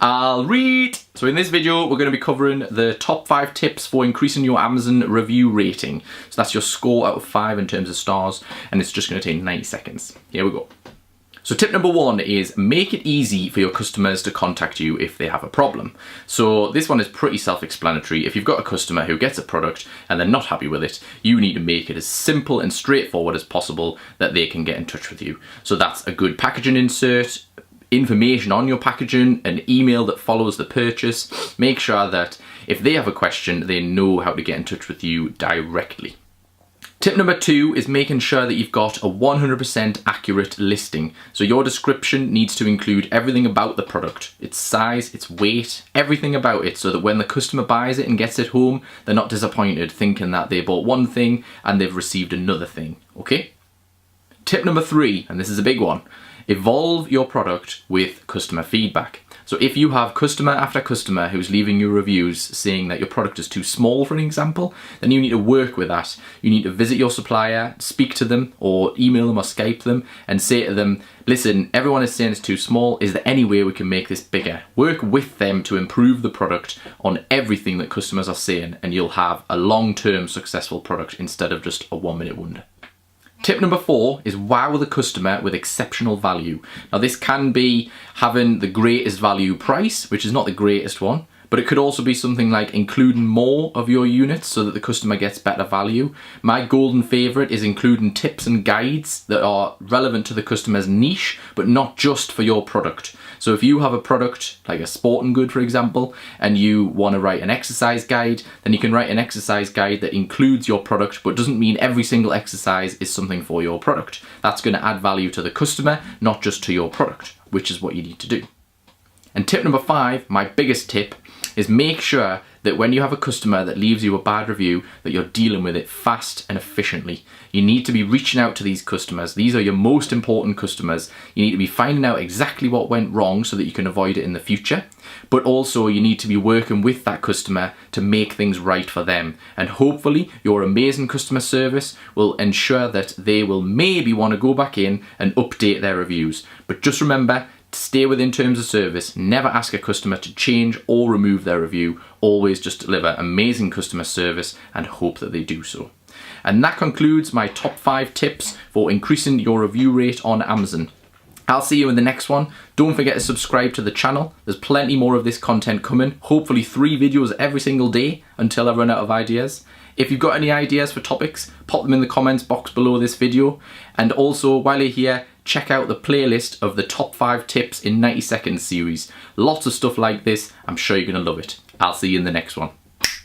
I'll read. So in this video, we're going to be covering the top 5 tips for increasing your Amazon review rating. So that's your score out of 5 in terms of stars, and it's just going to take 90 seconds. Here we go. So tip number 1 is make it easy for your customers to contact you if they have a problem. So this one is pretty self-explanatory. If you've got a customer who gets a product and they're not happy with it, you need to make it as simple and straightforward as possible that they can get in touch with you. So that's a good packaging insert, information on your packaging, an email that follows the purchase. Make sure that if they have a question, they know how to get in touch with you directly. Tip number 2 is making sure that you've got a 100% accurate listing. So your description needs to include everything about the product, its size, its weight, everything about it, so that when the customer buys it and gets it home, they're not disappointed thinking that they bought one thing and they've received another thing, okay? Tip number 3, and this is a big one, evolve your product with customer feedback. So if you have customer after customer who's leaving you reviews saying that your product is too small, for an example, then you need to work with that. You need to visit your supplier, speak to them, or email them or Skype them and say to them, listen, everyone is saying it's too small. Is there any way we can make this bigger? Work with them to improve the product on everything that customers are saying, and you'll have a long-term successful product instead of just a 1-minute wonder. Tip number 4 is wow the customer with exceptional value. Now this can be having the greatest value price, which is not the greatest one, but it could also be something like including more of your units so that the customer gets better value. My golden favorite is including tips and guides that are relevant to the customer's niche, but not just for your product. So if you have a product like a sporting good, for example, and you want to write an exercise guide, then you can write an exercise guide that includes your product, but doesn't mean every single exercise is something for your product. That's going to add value to the customer, not just to your product, which is what you need to do. And tip number 5, my biggest tip, is make sure that when you have a customer that leaves you a bad review, that you're dealing with it fast and efficiently. You need to be reaching out to these customers. These are your most important customers. You need to be finding out exactly what went wrong so that you can avoid it in the future. But also you need to be working with that customer to make things right for them. And hopefully your amazing customer service will ensure that they will maybe want to go back in and update their reviews. But just remember, stay within terms of service. Never ask a customer to change or remove their review. Always just deliver amazing customer service and hope that they do so. And that concludes my top 5 tips for increasing your review rate on Amazon. I'll see you in the next one. Don't forget to subscribe to the channel. There's plenty more of this content coming. Hopefully 3 videos every single day until I run out of ideas. If you've got any ideas for topics, pop them in the comments box below this video. And also, while you're here, check out the playlist of the top 5 tips in 90 seconds series. Lots of stuff like this. I'm sure you're going to love it. I'll see you in the next one.